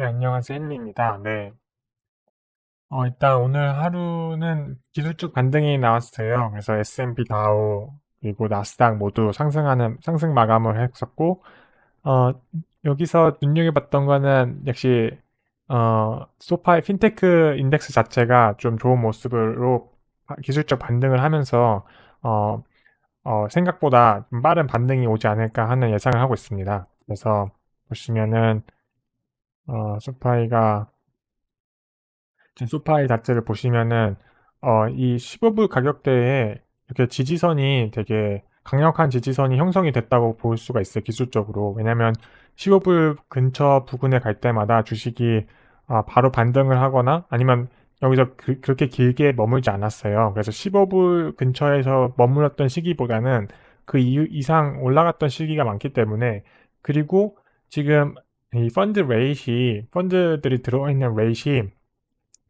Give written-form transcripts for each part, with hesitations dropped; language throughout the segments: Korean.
안녕하세요. 헨리입니다. 네. 일단 오늘 하루는 기술적 반등이 나왔어요. 그래서 S&P 다우 그리고 나스닥 모두 상승 마감을 했었고, 어, 여기서 눈여겨봤던 거는 역시, 소파의 핀테크 인덱스 자체가 좀 좋은 모습으로 기술적 반등을 하면서, 어, 생각보다 좀 빠른 반등이 오지 않을까 하는 예상을 하고 있습니다. 그래서 보시면은, 소파이가 지금 소파이 자체를 보시면은 이 15불 가격대에 이렇게 지지선이 되게 강력한 지지선이 형성이 됐다고 볼 수가 있어요, 기술적으로. 왜냐면 15불 근처 부근에 갈 때마다 주식이 바로 반등을 하거나 아니면 여기서 그렇게 길게 머물지 않았어요. 그래서 15불 근처에서 머물렀던 시기보다는 그 이상 올라갔던 시기가 많기 때문에, 그리고 지금 이 펀드들이 들어있는 레이시,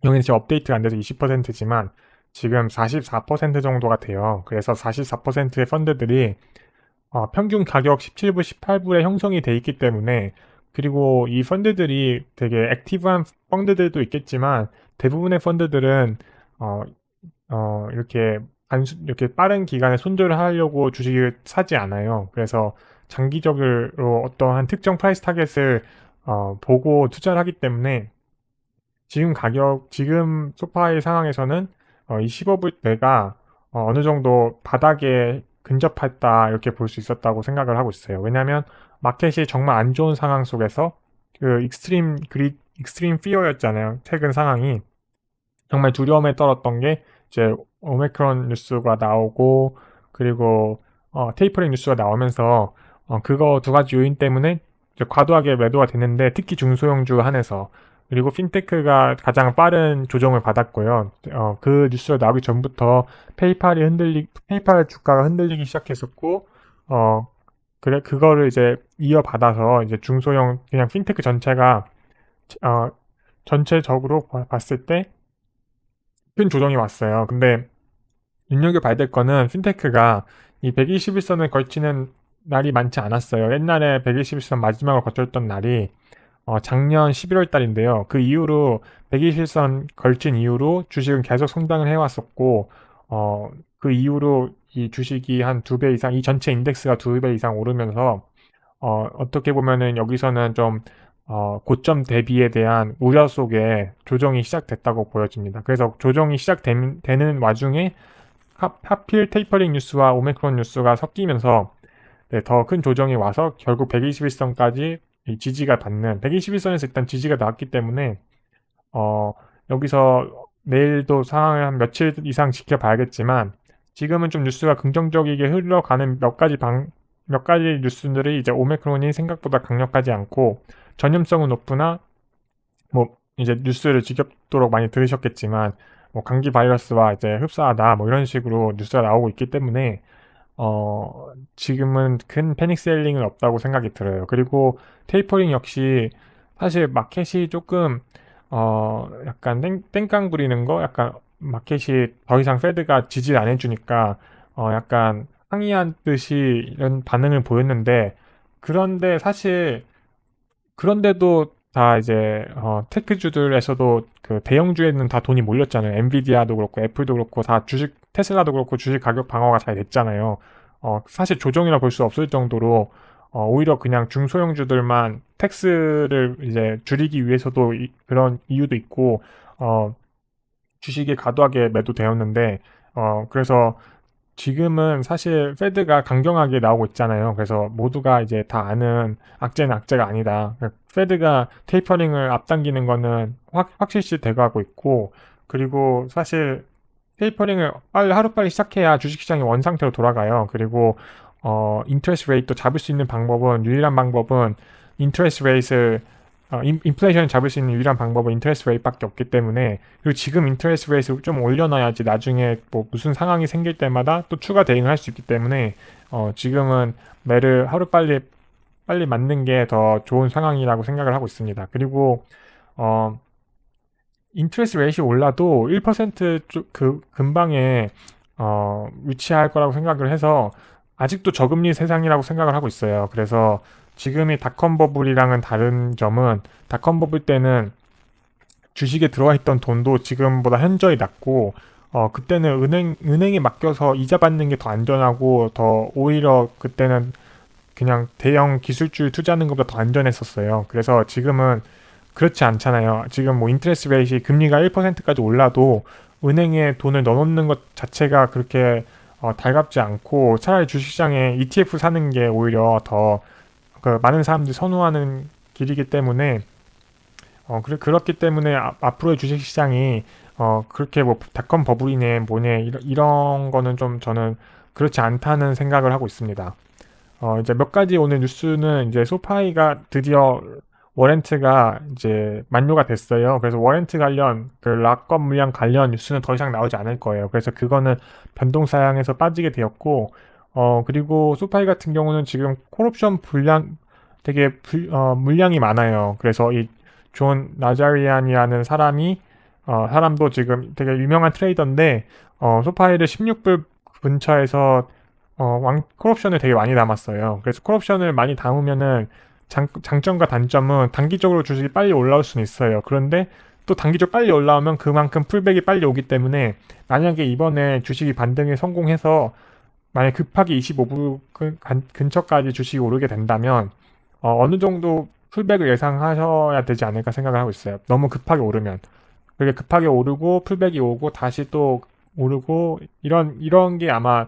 여기는 지금 업데이트가 안 돼서 20%지만 지금 44% 정도가 돼요. 그래서 44%의 펀드들이 평균 가격 17불, 18불에 형성이 돼 있기 때문에, 그리고 이 펀드들이 되게 액티브한 펀드들도 있겠지만 대부분의 펀드들은 어, 이렇게 빠른 기간에 손절을 하려고 주식을 사지 않아요. 그래서 장기적으로 어떠한 특정 프라이스 타겟을 보고 투자를 하기 때문에, 지금 소파의 상황에서는 이 15불대가 어느 정도 바닥에 근접했다 이렇게 볼 수 있었다고 생각을 하고 있어요. 왜냐하면 마켓이 정말 안 좋은 상황 속에서 그 익스트림 피어였잖아요. 최근 상황이 정말 두려움에 떨었던 게 이제 오미크론 뉴스가 나오고, 그리고 테이퍼링 뉴스가 나오면서 그거 두 가지 요인 때문에 이제 과도하게 매도가 됐는데, 특히 중소형주 한해서. 그리고 핀테크가 가장 빠른 조정을 받았고요. 그 뉴스가 나오기 전부터 페이팔 주가가 흔들리기 시작했었고, 그거를 이제 이어받아서 이제 중소형 그냥 핀테크 전체가 어, 전체적으로 봤을 때 큰 조정이 왔어요. 근데 눈여겨봐야 될 거는, 핀테크가 이 121선을 걸치는 날이 많지 않았어요. 옛날에 121선 마지막으로 거쳤던 날이 작년 11월 달인데요. 그 이후로 121선 걸친 이후로 주식은 계속 성장을 해왔었고, 그 이후로 이 주식이 한 2배 이상, 이 전체 인덱스가 2배 이상 오르면서 어떻게 보면은 여기서는 좀 고점 대비에 대한 우려 속에 조정이 시작됐다고 보여집니다. 그래서 조정이 시작되는 와중에 하필 테이퍼링 뉴스와 오미크론 뉴스가 섞이면서 더 큰 조정이 와서 결국 121선까지 지지가 받는, 121선에서 일단 지지가 나왔기 때문에 어, 여기서 내일도 상황을 한 며칠 이상 지켜봐야겠지만, 지금은 좀 뉴스가 긍정적이게 흘러가는 몇 가지 뉴스들이 이제 오미크론이 생각보다 강력하지 않고 전염성은 높으나, 뭐 이제 뉴스를 지겹도록 많이 들으셨겠지만 뭐 감기 바이러스와 이제 흡사하다 뭐 이런 식으로 뉴스가 나오고 있기 때문에 지금은 큰 패닉 셀링은 없다고 생각이 들어요. 그리고 테이퍼링 역시 사실 마켓이 조금 약간 땡깡 부리는 거, 약간 마켓이 더 이상 페드가 지지를 안 해주니까 약간 항의한 듯이 이런 반응을 보였는데, 그런데 사실 그런데도 다 이제 테크주들에서도 그 대형주에는 다 돈이 몰렸잖아요. 엔비디아도 그렇고 애플도 그렇고 다 주식, 테슬라도 그렇고 주식 가격 방어가 잘 됐잖아요. 사실 조정이라 볼 수 없을 정도로 오히려 그냥 중소형주들만 텍스를 이제 줄이기 위해서도 그런 이유도 있고 주식이 과도하게 매도되었는데, 그래서 지금은 사실 페드가 강경하게 나오고 있잖아요. 그래서 모두가 이제 다 아는 악재는 악재가 아니다. 페드가 테이퍼링을 앞당기는 거는 확실시 돼가고 있고, 그리고 사실 테이퍼링을 하루빨리 시작해야 주식시장이 원상태로 돌아가요. 그리고 인트레스트 레이트도 잡을 수 있는 유일한 방법은 인트레스트 레이트를 인플레이션을 잡을 수 있는 유일한 방법은 인트레스트 레이트밖에 없기 때문에, 그리고 지금 인트레스트 레이트를 좀 올려놔야지 나중에 뭐 무슨 상황이 생길 때마다 또 추가 대응을 할 수 있기 때문에 지금은 매를 빨리 맞는 게 더 좋은 상황이라고 생각을 하고 있습니다. 그리고 인트레스트 레이트가 올라도 1% 그 근방에 위치할 거라고 생각을 해서 아직도 저금리 세상이라고 생각을 하고 있어요. 그래서 지금의 닷컴 버블이랑은 다른 점은 닷컴 버블 때는 주식에 들어와 있던 돈도 지금보다 현저히 낮고 그때는 은행에 맡겨서 이자 받는 게 더 안전하고 더 오히려 그때는 그냥 대형 기술주 투자하는 것보다 더 안전했었어요. 그래서 지금은 그렇지 않잖아요. 지금 뭐 인트레스트 레이시 금리가 1%까지 올라도 은행에 돈을 넣어놓는 것 자체가 그렇게 달갑지 않고 차라리 주식시장에 ETF 사는 게 오히려 더 그 많은 사람들이 선호하는 길이기 때문에 그렇기 때문에 앞으로의 주식시장이 그렇게 뭐 닷컴 버블이네 뭐네 이런 거는 좀 저는 그렇지 않다는 생각을 하고 있습니다. 이제 몇 가지 오늘 뉴스는 이제 소파이가 드디어 워렌트가 이제 만료가 됐어요. 그래서 워렌트 관련 그 락업 물량 관련 뉴스는 더 이상 나오지 않을 거예요. 그래서 그거는 변동사양에서 빠지게 되었고, 그리고 소파이 같은 경우는 지금 콜옵션 되게 물량이 많아요. 그래서 이 존 나자리안이라는 사람도 지금 되게 유명한 트레이더인데, 소파이를 16불 근처에서 콜옵션을 되게 많이 담았어요. 그래서 콜옵션을 많이 담으면은 장점과 단점은 단기적으로 주식이 빨리 올라올 수는 있어요. 그런데 또 단기적으로 빨리 올라오면 그만큼 풀백이 빨리 오기 때문에 만약에 이번에 주식이 반등에 성공해서 만약 급하게 25불 근처까지 주식이 오르게 된다면 어느 정도 풀백을 예상하셔야 되지 않을까 생각을 하고 있어요. 너무 급하게 오르면. 그게 급하게 오르고 풀백이 오고 다시 또 오르고 이런 게 아마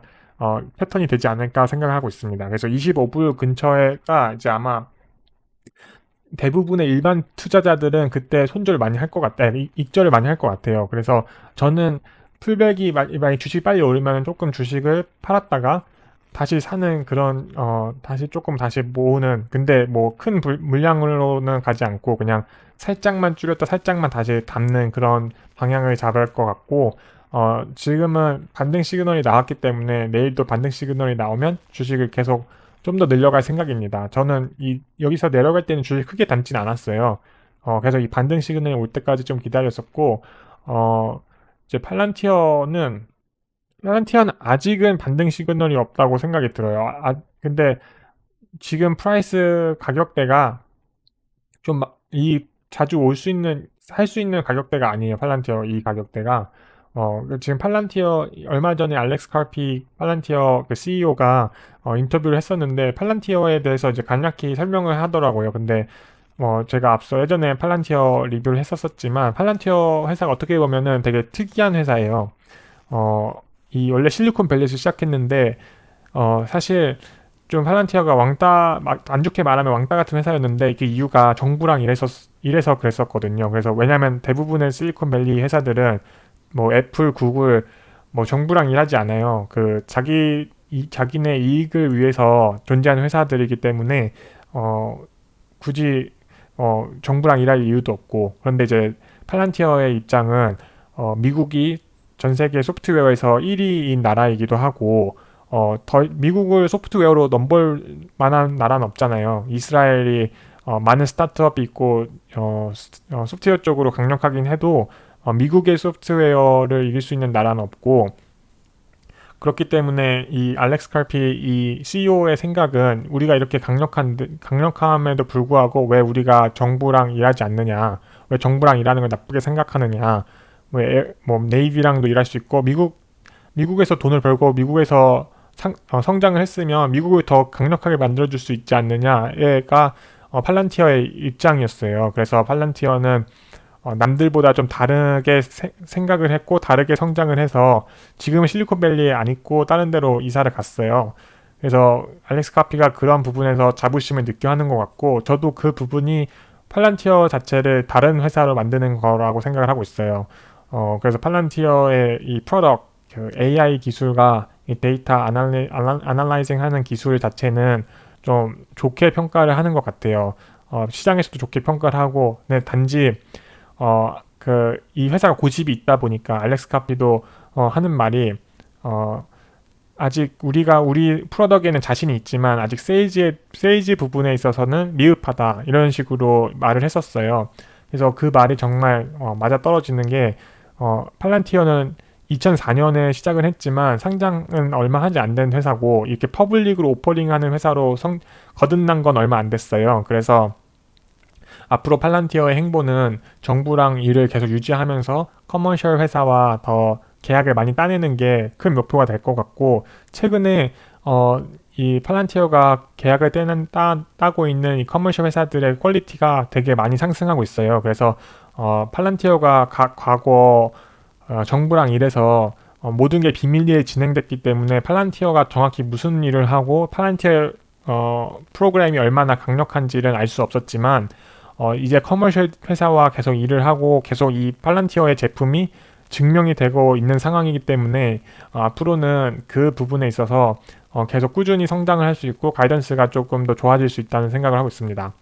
패턴이 되지 않을까 생각을 하고 있습니다. 그래서 25불 근처에가 이제 아마 대부분의 일반 투자자들은 그때 손절을 많이 할 것 같아요. 익절을 많이 할 것 같아요. 그래서 저는 풀백이 만약 주식이 빨리 오르면 조금 주식을 팔았다가 다시 사는 그런 다시 모으는 근데 뭐 큰 물량으로는 가지 않고 그냥 살짝만 줄였다 살짝만 다시 담는 그런 방향을 잡을 것 같고 지금은 반등 시그널이 나왔기 때문에 내일도 반등 시그널이 나오면 주식을 계속 좀 더 늘려갈 생각입니다. 저는 여기서 내려갈 때는 주식 크게 담진 않았어요. 그래서 이 반등 시그널이 올 때까지 좀 기다렸었고, 이제 팔란티어는 아직은 반등 시그널이 없다고 생각이 들어요. 근데 지금 프라이스 가격대가 좀 자주 살 수 있는 가격대가 아니에요. 팔란티어 이 가격대가. 지금 팔란티어 얼마 전에 알렉스 카피 팔란티어 그 CEO가 인터뷰를 했었는데 팔란티어에 대해서 이제 간략히 설명을 하더라고요. 근데 제가 앞서 예전에 팔란티어 리뷰를 했었지만 팔란티어 회사가 어떻게 보면은 되게 특이한 회사예요. 이 원래 실리콘밸리에서 시작했는데 사실 좀 팔란티어가 안 좋게 말하면 왕따 같은 회사였는데 그 이유가 정부랑 이래서 그랬었거든요. 그래서 왜냐면 대부분의 실리콘밸리 회사들은 뭐 애플, 구글 뭐 정부랑 일하지 않아요. 그 자기네 이익을 위해서 존재하는 회사들이기 때문에 굳이 정부랑 일할 이유도 없고 그런데 이제 팔란티어의 입장은 미국이 전 세계 소프트웨어에서 1위인 나라이기도 하고 미국을 소프트웨어로 넘볼 만한 나라는 없잖아요. 이스라엘이 많은 스타트업이 있고 소프트웨어 쪽으로 강력하긴 해도 미국의 소프트웨어를 이길 수 있는 나라는 없고 그렇기 때문에 이 알렉스 칼피 이 CEO의 생각은 우리가 이렇게 강력함에도 불구하고 왜 우리가 정부랑 일하지 않느냐, 왜 정부랑 일하는 걸 나쁘게 생각하느냐, 뭐 네이비랑도 일할 수 있고 미국에서 돈을 벌고 미국에서 성장을 했으면 미국을 더 강력하게 만들어줄 수 있지 않느냐가 팔란티어의 입장이었어요. 그래서 팔란티어는 남들보다 좀 다르게 생각을 했고 다르게 성장을 해서 지금은 실리콘밸리에 안 있고 다른 데로 이사를 갔어요. 그래서 알렉스 카피가 그런 부분에서 자부심을 느껴 하는 것 같고 저도 그 부분이 팔란티어 자체를 다른 회사로 만드는 거라고 생각을 하고 있어요. 그래서 팔란티어의 이 프로덕트, 그 AI 기술과 이 데이터 아날라이징 하는 기술 자체는 좀 좋게 평가를 하는 것 같아요. 시장에서도 좋게 평가를 하고, 네, 단지 이 회사가 고집이 있다 보니까 알렉스 카피도 하는 말이 아직 우리 프로덕트에는 자신이 있지만 아직 세일즈 부분에 있어서는 미흡하다 이런 식으로 말을 했었어요. 그래서 그 말이 정말 맞아 떨어지는 게 팔란티어는 2004년에 시작을 했지만 상장은 얼마 하지 안 된 회사고 이렇게 퍼블릭으로 오퍼링하는 회사로 거듭난 건 얼마 안 됐어요. 그래서 앞으로 팔란티어의 행보는 정부랑 일을 계속 유지하면서 커머셜 회사와 더 계약을 많이 따내는 게 큰 목표가 될 것 같고, 최근에 이 팔란티어가 계약을 따고 있는 이 커머셜 회사들의 퀄리티가 되게 많이 상승하고 있어요. 그래서 팔란티어가 과거 정부랑 일해서 모든 게 비밀리에 진행됐기 때문에 팔란티어가 정확히 무슨 일을 하고 팔란티어 프로그램이 얼마나 강력한지는 알 수 없었지만 이제 커머셜 회사와 계속 일을 하고 계속 이 팔란티어의 제품이 증명이 되고 있는 상황이기 때문에 앞으로는 그 부분에 있어서 계속 꾸준히 성장을 할 수 있고 가이던스가 조금 더 좋아질 수 있다는 생각을 하고 있습니다.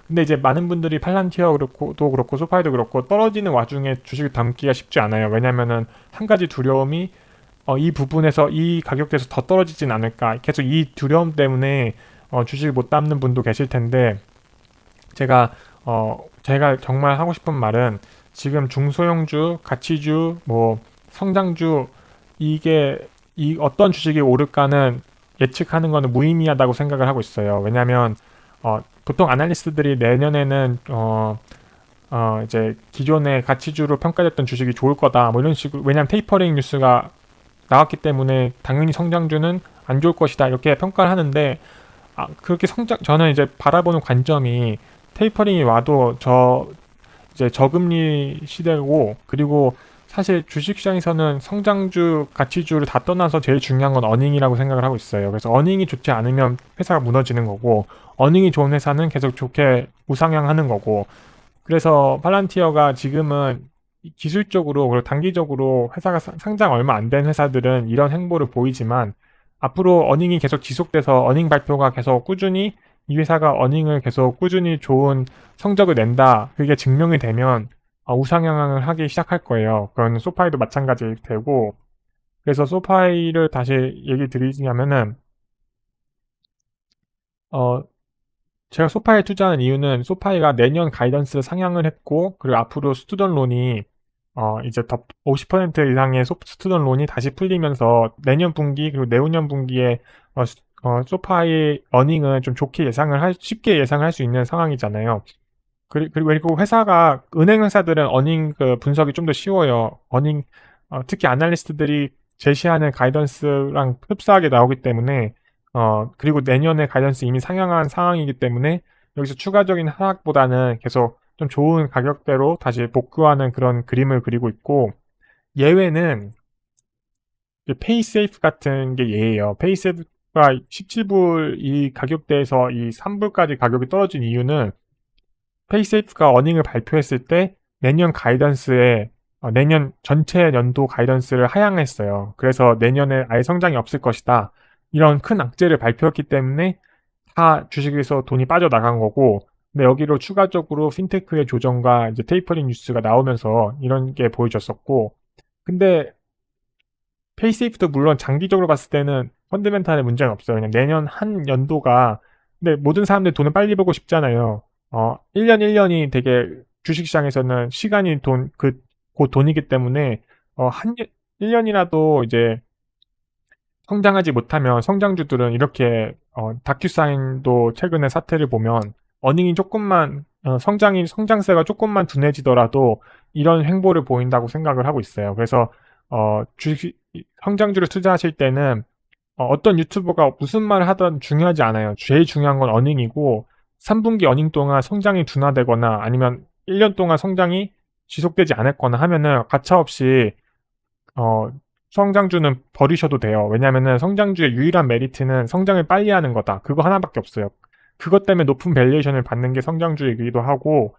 근데 이제 많은 분들이 팔란티어도 그렇고 소파이도 그렇고 떨어지는 와중에 주식을 담기가 쉽지 않아요. 왜냐면은 한 가지 두려움이 이 부분에서 이 가격대에서 더 떨어지진 않을까, 계속 이 두려움 때문에 주식을 못 담는 분도 계실 텐데, 제가 정말 하고 싶은 말은 지금 중소형주, 가치주, 뭐 성장주, 이게 어떤 주식이 오를까는 예측하는 거는 무의미하다고 생각을 하고 있어요. 왜냐하면 보통 아날리스트들이 내년에는 이제 기존의 가치주로 평가됐던 주식이 좋을 거다 뭐 이런 식으로, 왜냐하면 테이퍼링 뉴스가 나왔기 때문에 당연히 성장주는 안 좋을 것이다 이렇게 평가를 하는데, 그렇게 저는 이제 바라보는 관점이 테이퍼링이 와도 이제 저금리 시대고, 그리고 사실 주식시장에서는 성장주, 가치주를 다 떠나서 제일 중요한 건 어닝이라고 생각을 하고 있어요. 그래서 어닝이 좋지 않으면 회사가 무너지는 거고, 어닝이 좋은 회사는 계속 좋게 우상향하는 거고, 그래서 팔란티어가 지금은 기술적으로 그리고 단기적으로 회사가 상장 얼마 안 된 회사들은 이런 행보를 보이지만, 앞으로 어닝이 계속 지속돼서 어닝 발표가 계속 꾸준히, 이 회사가 어닝을 계속 꾸준히 좋은 성적을 낸다, 그게 증명이 되면 우상향을 하기 시작할 거예요. 그건 소파이도 마찬가지일 테고, 그래서 소파이를 다시 얘기 드리자면은 제가 소파이에 투자하는 이유는 소파이가 내년 가이던스 상향을 했고, 그리고 앞으로 스투던 론이 이제 더 50% 이상의 스투던 론이 다시 풀리면서 내년 분기 그리고 내후년 분기에 소파이 어닝은 좀 쉽게 예상을 할 수 있는 상황이잖아요. 그리고 은행 회사들은 어닝 그 분석이 좀 더 쉬워요. 특히 아날리스트들이 제시하는 가이던스랑 흡사하게 나오기 때문에, 그리고 내년에 가이던스 이미 상향한 상황이기 때문에 여기서 추가적인 하락보다는 계속 좀 좋은 가격대로 다시 복구하는 그런 그림을 그리고 있고, 예외는 페이세이프 같은 게 예예요. 페이세이프가 17불 이 가격대에서 이 3불까지 가격이 떨어진 이유는, 페이세이프가 어닝을 발표했을 때 내년 전체 연도 가이던스를 하향했어요. 그래서 내년에 아예 성장이 없을 것이다, 이런 큰 악재를 발표했기 때문에 다 주식에서 돈이 빠져나간 거고, 근데 여기로 추가적으로 핀테크의 조정과 이제 테이퍼링 뉴스가 나오면서 이런 게 보여졌었고, 근데 페이세이프도 물론 장기적으로 봤을 때는 펀드멘탈에 문제는 없어요. 그냥 내년 한 연도가, 근데 모든 사람들이 돈을 빨리 벌고 싶잖아요. 1년 1년이 되게 주식시장에서는 시간이 곧 돈이기 때문에 1년이라도 이제 성장하지 못하면, 성장주들은 이렇게 다큐사인도 최근에 사태를 보면 어닝이 조금만 성장세가 조금만 둔해지더라도 이런 행보를 보인다고 생각을 하고 있어요. 그래서 성장주를 투자하실 때는 어떤 유튜버가 무슨 말을 하든 중요하지 않아요. 제일 중요한 건 어닝이고, 3분기 어닝 동안 성장이 둔화되거나 아니면 1년 동안 성장이 지속되지 않았거나 하면은 가차없이 성장주는 버리셔도 돼요. 왜냐면은 성장주의 유일한 메리트는 성장을 빨리 하는 거다, 그거 하나밖에 없어요. 그것 때문에 높은 밸류에이션을 받는 게 성장주이기도 하고,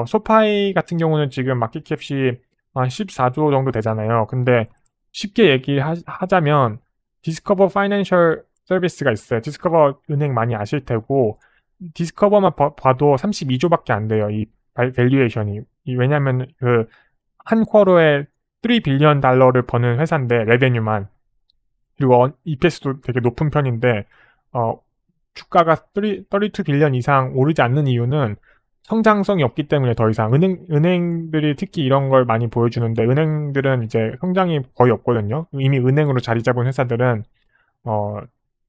소파이 같은 경우는 지금 마켓캡이 한 14조 정도 되잖아요. 근데 쉽게 얘기하자면 디스커버 파이낸셜 서비스가 있어요. 디스커버 은행 많이 아실 테고, 디스커버만 봐도 32조밖에 안 돼요, 이 밸류에이션이. 왜냐면 그 한 쿼터에 3 빌리언 달러를 버는 회사인데, 레베뉴만. 그리고 EPS도 되게 높은 편인데 주가가 32 빌리언 이상 오르지 않는 이유는 성장성이 없기 때문에 더 이상 은행들이 특히 이런 걸 많이 보여주는데, 은행들은 이제 성장이 거의 없거든요. 이미 은행으로 자리 잡은 회사들은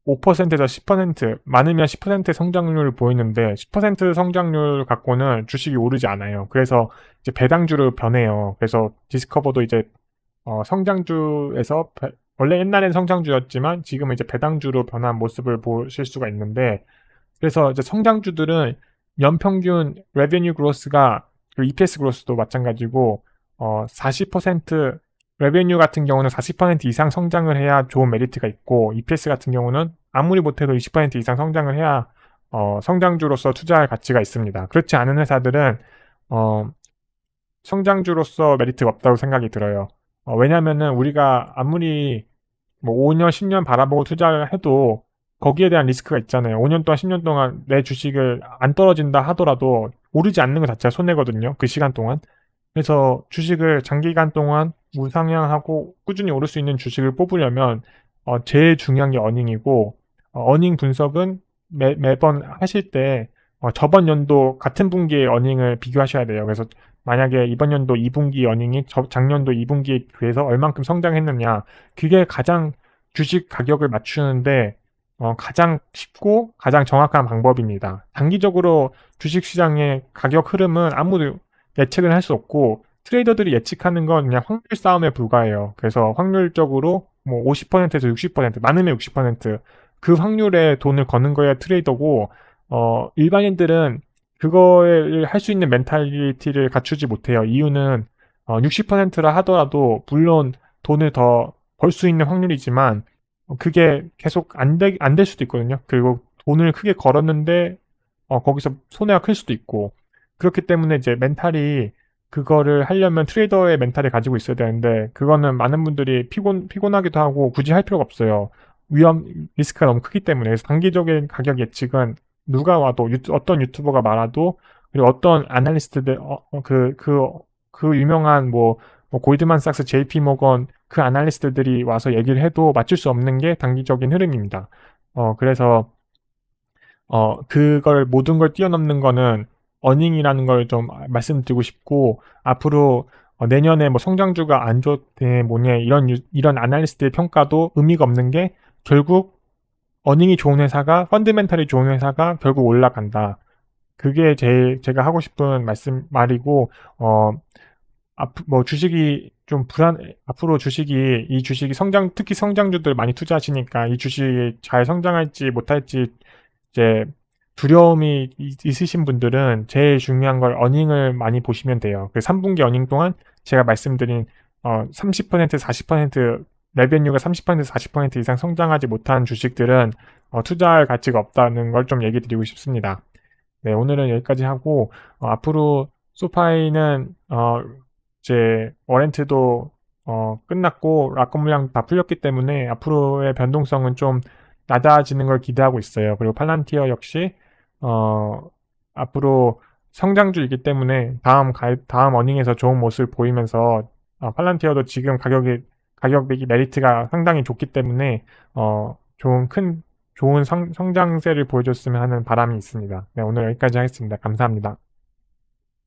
5%에서 10%, 많으면 10% 성장률을 보이는데 10% 성장률 갖고는 주식이 오르지 않아요. 그래서 이제 배당주로 변해요. 그래서 디스커버도 이제 성장주에서 원래 옛날엔 성장주였지만 지금은 이제 배당주로 변한 모습을 보실 수가 있는데, 그래서 이제 성장주들은 연평균 레베뉴 그로스가, 그 EPS 그로스도 마찬가지고 40% 레베뉴 같은 경우는 40% 이상 성장을 해야 좋은 메리트가 있고, EPS 같은 경우는 아무리 못해도 20% 이상 성장을 해야 성장주로서 투자할 가치가 있습니다. 그렇지 않은 회사들은 성장주로서 메리트가 없다고 생각이 들어요. 왜냐면은 우리가 아무리 뭐 5년, 10년 바라보고 투자를 해도 거기에 대한 리스크가 있잖아요. 5년 동안, 10년 동안 내 주식을 안 떨어진다 하더라도 오르지 않는 것 자체가 손해거든요. 그 시간 동안. 그래서 주식을 장기간 동안 우상향하고 꾸준히 오를 수 있는 주식을 뽑으려면 제일 중요한 게 어닝이고, 어닝 분석은 매번 하실 때 저번 연도 같은 분기의 어닝을 비교하셔야 돼요. 그래서 만약에 이번 연도 2분기 어닝이 작년도 2분기에 비해서 얼만큼 성장했느냐, 그게 가장 주식 가격을 맞추는데 가장 쉽고 가장 정확한 방법입니다. 단기적으로 주식시장의 가격 흐름은 아무도 예측을 할 수 없고, 트레이더들이 예측하는 건 그냥 확률 싸움에 불과해요. 그래서 확률적으로 뭐 50%에서 60%, 많으면 60%그 확률에 돈을 거는 거야 트레이더고, 일반인들은 그거를 할 수 있는 멘탈리티를 갖추지 못해요. 이유는 60%라 하더라도 물론 돈을 더 벌 수 있는 확률이지만 그게 계속 안 될 수도 있거든요. 그리고 돈을 크게 걸었는데 거기서 손해가 클 수도 있고, 그렇기 때문에 이제 멘탈이, 그거를 하려면 트레이더의 멘탈을 가지고 있어야 되는데, 그거는 많은 분들이 피곤하기도 하고 굳이 할 필요가 없어요. 리스크가 너무 크기 때문에. 그래서 단기적인 가격 예측은 누가 와도, 어떤 유튜버가 말아도, 그리고 어떤 애널리스트들, 그 유명한 골드만삭스, JP 모건, 그 애널리스트들이 와서 얘기를 해도 맞출 수 없는 게 단기적인 흐름입니다. 그래서 그걸 모든 걸 뛰어넘는 거는 어닝이라는 걸 좀 말씀드리고 싶고, 앞으로 내년에 뭐 성장주가 안 좋대 뭐냐 이런 애널리스트의 평가도 의미가 없는 게, 결국 어닝이 좋은 회사가, 펀드멘탈이 좋은 회사가 결국 올라간다. 그게 제가 하고 싶은 말이고, 주식이 좀 앞으로 이 주식이 특히 성장주들 많이 투자하시니까 이 주식이 잘 성장할지 못할지 이제 두려움이 있으신 분들은 제일 중요한 걸 어닝을 많이 보시면 돼요. 그 3분기 어닝 동안 제가 말씀드린 30%, 40% 레베뉴가 30%, 40% 이상 성장하지 못한 주식들은 투자할 가치가 없다는 걸 좀 얘기 드리고 싶습니다. 네, 오늘은 여기까지 하고, 앞으로 소파이는 이제 워렌트도 끝났고 락커 물량 다 풀렸기 때문에 앞으로의 변동성은 좀 낮아지는 걸 기대하고 있어요. 그리고 팔란티어 역시 앞으로 성장주이기 때문에 다음 어닝에서 좋은 모습을 보이면서, 팔란티어도 지금 가격이 메리트가 상당히 좋기 때문에 좋은 성장세를 보여줬으면 하는 바람이 있습니다. 네, 오늘 여기까지 하겠습니다. 감사합니다.